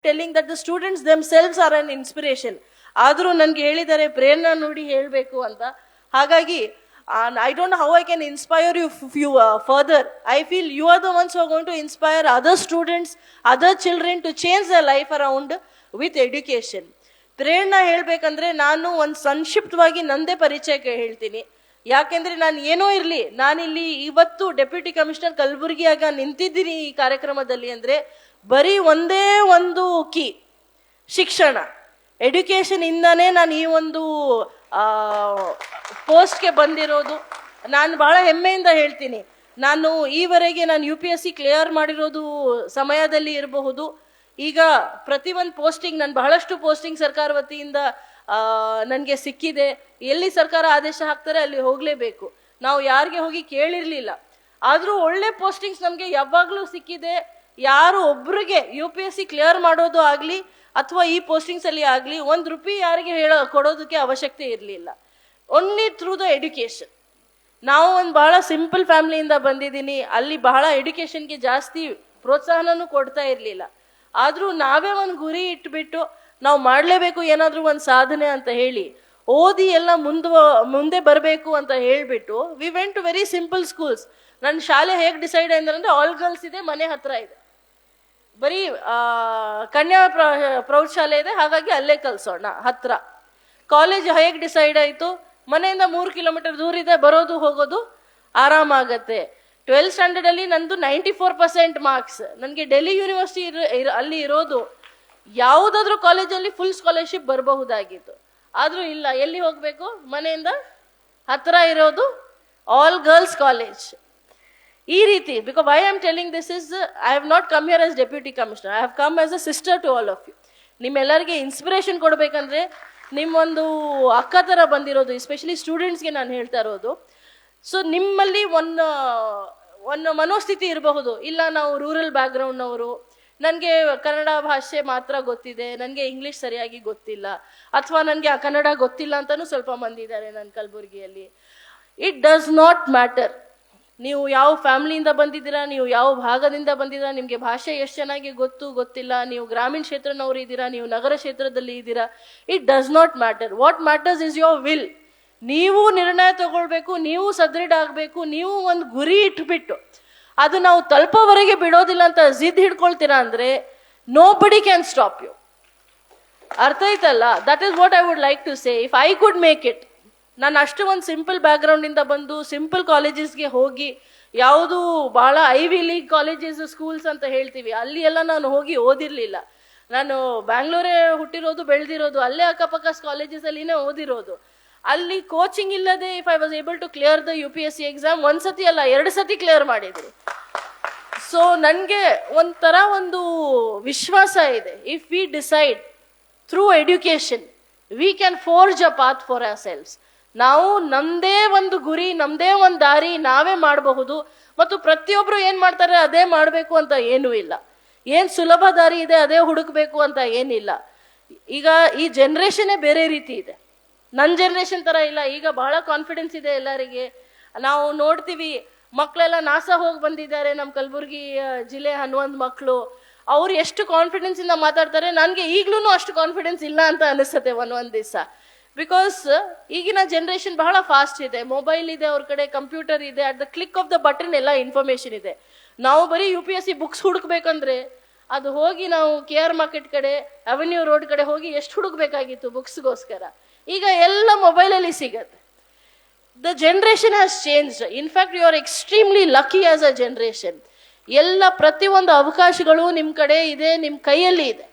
telling that the students themselves are an inspiration. ಆದರೂ ನನಗೆ ಹೇಳಿದ್ದಾರೆ ಪ್ರೇರಣಾ ನೋಡಿ ಹೇಳಬೇಕು ಅಂತ. ಹಾಗಾಗಿ I don't know how I can inspire you further. I feel you are the ones who are going to inspire other students, other children to change their life around with education. ಪ್ರೇರಣಾ ಹೇಳಬೇಕಂದ್ರೆ ನಾನು ಒಂದು ಸಂಕ್ಷಿಪ್ತವಾಗಿ ನಂದೇ ಪರಿಚಯಕ್ಕೆ ಹೇಳ್ತೀನಿ. ಯಾಕೆಂದ್ರೆ ನಾನು ಏನೋ ಇರಲಿ, ನಾನಿಲ್ಲಿ ಇವತ್ತು ಡೆಪ್ಯೂಟಿ ಕಮಿಷನರ್ ಕಲಬುರಗಿಯಾಗ ನಿಂತಿದ್ದೀನಿ ಈ ಕಾರ್ಯಕ್ರಮದಲ್ಲಿ ಅಂದರೆ ಬರೀ ಒಂದೇ ಒಂದು ಕೀ, ಶಿಕ್ಷಣ, ಎಡ್ಯುಕೇಷನ್ ಇಂದಾನೇ ನಾನು ಈ ಒಂದು ಪೋಸ್ಟ್ಗೆ ಬಂದಿರೋದು. ನಾನು ಬಹಳ ಹೆಮ್ಮೆಯಿಂದ ಹೇಳ್ತೀನಿ, ನಾನು ಈವರೆಗೆ ನಾನು UPSC ಕ್ಲಿಯರ್ ಮಾಡಿರೋದು ಸಮಯದಲ್ಲಿ ಇರಬಹುದು. ಈಗ ಪ್ರತಿಯೊಂದು ಪೋಸ್ಟಿಂಗ್, ನಾನು ಬಹಳಷ್ಟು ಪೋಸ್ಟಿಂಗ್ ಸರ್ಕಾರ ವತಿಯಿಂದ ನನಗೆ ಸಿಕ್ಕಿದೆ. ಎಲ್ಲಿ ಸರ್ಕಾರ ಆದೇಶ ಹಾಕ್ತಾರೆ ಅಲ್ಲಿ ಹೋಗಲೇಬೇಕು. ನಾವು ಯಾರಿಗೆ ಹೋಗಿ ಕೇಳಿರಲಿಲ್ಲ, ಆದರೂ ಒಳ್ಳೆ ಪೋಸ್ಟಿಂಗ್ಸ್ ನಮಗೆ ಯಾವಾಗಲೂ ಸಿಕ್ಕಿದೆ. ಯಾರು ಒಬ್ರಿಗೆ UPSC ಕ್ಲಿಯರ್ ಮಾಡೋದು ಆಗಲಿ ಅಥವಾ ಈ ಪೋಸ್ಟಿಂಗ್ಸಲ್ಲಿ ಆಗಲಿ ₹1 ಯಾರಿಗೆ ಕೊಡೋದಕ್ಕೆ ಅವಶ್ಯಕತೆ ಇರಲಿಲ್ಲ. Only through the education. ನಾವು ಒಂದು ಬಹಳ ಸಿಂಪಲ್ ಫ್ಯಾಮಿಲಿಯಿಂದ ಬಂದಿದ್ದೀನಿ. ಅಲ್ಲಿ ಬಹಳ ಎಡ್ಯುಕೇಷನ್ಗೆ ಜಾಸ್ತಿ ಪ್ರೋತ್ಸಾಹನೂ ಕೊಡ್ತಾ ಇರಲಿಲ್ಲ. ಆದರೂ ನಾವೇ ಒಂದು ಗುರಿ ಇಟ್ಬಿಟ್ಟು ನಾವು ಮಾಡಲೇಬೇಕು ಏನಾದರೂ ಒಂದು ಸಾಧನೆ ಅಂತ ಹೇಳಿ ಓದಿ ಎಲ್ಲ ಮುಂದೆ ಬರಬೇಕು ಅಂತ ಹೇಳಿಬಿಟ್ಟು we went to very simple schools. ನನ್ನ ಶಾಲೆ ಹೇಗೆ ಡಿಸೈಡ್ ಆಯ್ತು ಅಂದರೆ ಆಲ್ ಗರ್ಲ್ಸ್ ಇದೆ, ಮನೆ ಹತ್ರ ಇದೆ, ಬರೀ ಕನ್ಯಾ ಪ್ರೌಢಶಾಲೆ ಇದೆ, ಹಾಗಾಗಿ ಅಲ್ಲೇ ಕಲಿಸೋಣ ಹತ್ರ. ಕಾಲೇಜ್ ಹೇಗೆ ಡಿಸೈಡ್ ಆಯಿತು, ಮನೆಯಿಂದ 3 ಕಿಲೋಮೀಟರ್ ದೂರ ಇದೆ, ಬರೋದು ಹೋಗೋದು ಆರಾಮಾಗತ್ತೆ. 12th ಸ್ಟ್ಯಾಂಡರ್ಡಲ್ಲಿ ನಂದು 94% ಮಾರ್ಕ್ಸ್. ನನಗೆ ಡೆಲ್ಲಿ ಯೂನಿವರ್ಸಿಟಿ ಅಲ್ಲಿ ಇರೋದು, ಯಾವುದಾದ್ರೂ ಕಾಲೇಜಲ್ಲಿ ಫುಲ್ ಸ್ಕಾಲರ್ಶಿಪ್ ಬರಬಹುದಾಗಿತ್ತು. ಆದರೂ ಇಲ್ಲ, ಎಲ್ಲಿ ಹೋಗಬೇಕು, ಮನೆಯಿಂದ ಹತ್ರ ಇರೋದು ಆಲ್ ಗರ್ಲ್ಸ್ ಕಾಲೇಜ್. ಈ ರೀತಿ, because why I am telling this is, I have not come here as deputy commissioner, I have come as a sister to all of you. ನಿಮ್ಮೆಲ್ಲರಿಗೆ ಇನ್ಸ್ಪಿರೇಷನ್ ಕೊಡಬೇಕಂದ್ರೆ ನಿಮ್ಮೊಂದು ಅಕ್ಕ ಥರ ಬಂದಿರೋದು, ಎಸ್ಪೆಷಲಿ ಸ್ಟೂಡೆಂಟ್ಸ್ಗೆ ನಾನು ಹೇಳ್ತಾ ಇರೋದು. ಸೊ ನಿಮ್ಮಲ್ಲಿ ಒಂದು ಮನೋಸ್ಥಿತಿ ಇರಬಹುದು, ಇಲ್ಲ ನಾವು ರೂರಲ್ ಬ್ಯಾಕ್ಗ್ರೌಂಡ್ನವರು, ನನಗೆ ಕನ್ನಡ ಭಾಷೆ ಮಾತ್ರ ಗೊತ್ತಿದೆ, ನನಗೆ ಇಂಗ್ಲೀಷ್ ಸರಿಯಾಗಿ ಗೊತ್ತಿಲ್ಲ, ಅಥವಾ ನನಗೆ ಕನ್ನಡ ಗೊತ್ತಿಲ್ಲ ಅಂತಲೂ ಸ್ವಲ್ಪ ಮಂದಿ ಇದ್ದಾರೆ ನನ್ನ ಕಲಬುರಗಿಯಲ್ಲಿ. It does not matter. ನೀವು ಯಾವ ಫ್ಯಾಮಿಲಿಯಿಂದ ಬಂದಿದ್ದೀರಾ, ನೀವು ಯಾವ ಭಾಗದಿಂದ ಬಂದಿದ್ದೀರಾ, ನಿಮಗೆ ಭಾಷೆ ಎಷ್ಟು ಚೆನ್ನಾಗಿ ಗೊತ್ತಿಲ್ಲ, ನೀವು ಗ್ರಾಮೀಣ ಕ್ಷೇತ್ರನವರು ಇದ್ದೀರಾ, ನೀವು ನಗರ ಕ್ಷೇತ್ರದಲ್ಲಿ ಇದ್ದೀರಾ, it does not matter. What matters is your will. ನೀವು ನಿರ್ಣಯ ತಗೊಳ್ಬೇಕು, ನೀವು ಸದೃಢ ಆಗಬೇಕು. ನೀವು ಒಂದು ಗುರಿ ಇಟ್ಬಿಟ್ಟು ಅದು ನಾವು ತಲುಪೋವರೆಗೆ ಬಿಡೋದಿಲ್ಲ ಅಂತ ಜಿದ್ ಹಿಡ್ಕೊಳ್ತೀರಾ ಅಂದರೆ ನೋ ಬಡಿ ಕ್ಯಾನ್ ಸ್ಟಾಪ್ ಯು. ಅರ್ಥ ಆಯ್ತಲ್ಲ? That is what I would like to say. If I could make it, ನಾನು ಅಷ್ಟು ಒಂದು ಸಿಂಪಲ್ ಬ್ಯಾಕ್ಗ್ರೌಂಡಿಂದ ಬಂದು ಸಿಂಪಲ್ ಕಾಲೇಜಸ್ಗೆ ಹೋಗಿ, ಯಾವುದು ಭಾಳ ಐವಿ ಲೀಗ್ ಕಾಲೇಜಸ್ ಸ್ಕೂಲ್ಸ್ ಅಂತ ಹೇಳ್ತೀವಿ, ಅಲ್ಲಿ ಎಲ್ಲ ನಾನು ಹೋಗಿ ಓದಿರಲಿಲ್ಲ. ನಾನು ಬ್ಯಾಂಗ್ಳೂರೇ ಹುಟ್ಟಿರೋದು, ಬೆಳೆದಿರೋದು, ಅಲ್ಲೇ ಅಕ್ಕಪಕ್ಕ ಕಾಲೇಜಸಲ್ಲಿನೇ ಓದಿರೋದು. ಅಲ್ಲಿ ಕೋಚಿಂಗ್ ಇಲ್ಲದೆ if I was able to clear the UPSC exam, 1 ಸತಿ ಅಲ್ಲ 2 ಸತಿ ಕ್ಲಿಯರ್ ಮಾಡಿದ್ರು. ಸೊ ನನಗೆ ಒಂಥರ ಒಂದು ವಿಶ್ವಾಸ ಇದೆ, if we decide through education we can forge a path for our selves. ನಾವು ನಮ್ಮದೇ ಒಂದು ಗುರಿ, ನಮ್ಮದೇ ಒಂದು ದಾರಿ ನಾವೇ ಮಾಡಬಹುದು. ಮತ್ತು ಪ್ರತಿಯೊಬ್ಬರು ಏನು ಮಾಡ್ತಾರೆ ಅದೇ ಮಾಡಬೇಕು ಅಂತ ಏನೂ ಇಲ್ಲ. ಏನು ಸುಲಭ ದಾರಿ ಇದೆ ಅದೇ ಹುಡುಕಬೇಕು ಅಂತ ಏನಿಲ್ಲ. ಈಗ ಈ ಜನ್ರೇಷನ್ನೇ ಬೇರೆ ರೀತಿ ಇದೆ, ನನ್ನ ಜನ್ರೇಷನ್ ಥರ ಇಲ್ಲ. ಈಗ ಬಹಳ ಕಾನ್ಫಿಡೆನ್ಸ್ ಇದೆ ಎಲ್ಲರಿಗೆ. ನಾವು ನೋಡ್ತೀವಿ, ಮಕ್ಕಳೆಲ್ಲ NASA ಹೋಗಿ ಬಂದಿದ್ದಾರೆ. ನಮ್ಮ ಕಲಬುರಗಿ ಜಿಲ್ಲೆ 11 ಮಕ್ಕಳು, ಅವ್ರು ಎಷ್ಟು ಕಾನ್ಫಿಡೆನ್ಸಿಂದ ಮಾತಾಡ್ತಾರೆ. ನನಗೆ ಈಗಲೂ ಅಷ್ಟು ಕಾನ್ಫಿಡೆನ್ಸ್ ಇಲ್ಲ ಅಂತ ಅನಿಸುತ್ತೆ ಒಂದೊಂದು ದಿವಸ. ಬಿಕಾಸ್ ಈಗಿನ ಜನ್ರೇಷನ್ ಬಹಳ ಫಾಸ್ಟ್ ಇದೆ, ಮೊಬೈಲ್ ಇದೆ ಅವ್ರ ಕಡೆ, ಕಂಪ್ಯೂಟರ್ ಇದೆ, at the click of the button ಎಲ್ಲ ಇನ್ಫಾರ್ಮೇಷನ್ ಇದೆ. ನಾವು ಬರೀ UPSC ಬುಕ್ಸ್ ಹುಡುಕ್ಬೇಕಂದ್ರೆ ಅದು ಹೋಗಿ ನಾವು KR ಮಾರ್ಕೆಟ್ ಕಡೆ, ಅವೆನ್ಯೂ ರೋಡ್ ಕಡೆ ಹೋಗಿ ಎಷ್ಟು ಹುಡುಕ್ಬೇಕಾಗಿತ್ತು ಬುಕ್ಸ್ಗೋಸ್ಕರ. ಈಗ ಎಲ್ಲ ಮೊಬೈಲಲ್ಲಿ ಸಿಗತ್ತೆ. The generation has changed. In fact you are extremely lucky as a generation. ಎಲ್ಲ ಪ್ರತಿಯೊಂದು ಅವಕಾಶಗಳು ನಿಮ್ಮ ಕಡೆ ಇದೆ, ನಿಮ್ಮ ಕೈಯಲ್ಲಿ ಇದೆ.